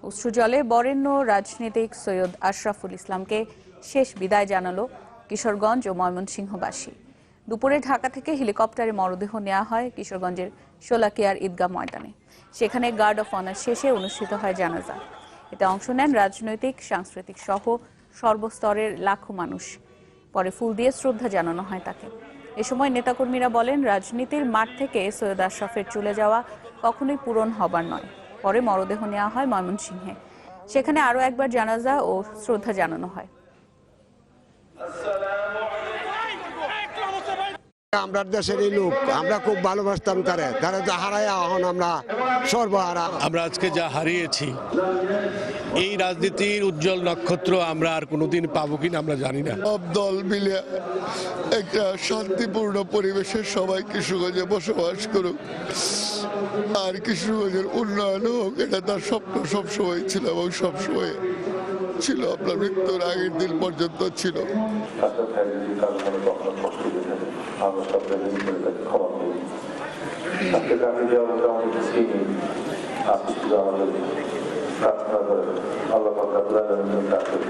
অশ্রুজলে বরেণ্য রাজনীতিক সৈয়দ আশরাফুল ইসলামকে শেষ বিদায় জানালো কিশোরগঞ্জ ও ময়মনসিংহবাসী। দুপুরে ঢাকা থেকে হেলিকপ্টারে মরদেহ নেওয়া হয় কিশোরগঞ্জের শোলাকিয়ার ঈদগাহ ময়দানে। সেখানে গার্ড অফ অনার শেষে অনুষ্ঠিত হয় জানাজা। এতে অংশ নেন রাজনৈতিক, সাংস্কৃতিক সহ সর্বস্তরের লাখো মানুষ। পরে ফুল দিয়ে শ্রদ্ধা জানানো হয় তাকে। এ সময় নেতাকর্মীরা বলেন, রাজনীতির মাঠ থেকে সৈয়দ আশরাফের চলে যাওয়া কখনোই পূরণ হবার নয়। পরে মরদেহ নেওয়া হয় ময়মনসিংহে। সেখানে আরও একবার জানাজা ও শ্রদ্ধা জানানো হয়। আমরা দেশের এই লোক, আমরা খুব ভালোবাসতাম তারা যা হারায় এখন আমরা সর্বহারা। আমরা আজকে যা হারিয়েছি, এই রাজনীতির উজ্জ্বল নক্ষত্র আমরা আর কোনোদিন পাবো কিনা আমরা জানি না। সব দল মিলে একটা শান্তিপূর্ণ পরিবেশে সবাই কিশোরগঞ্জে বসবাস করুক, আর কিশোরগঞ্জের উন্নয়ন হোক, এটা তার স্বপ্ন সবসময় ছিল এবং সবসময় ছিল। আপনার মৃত্যুর আগের দিন পর্যন্ত ছিল। আমরা সব ক্ষমা করি। আজকে গান্ধী যে আমাদের চিনি আপনি শুধু আমাদের প্রার্থনা করেন আল্লাহ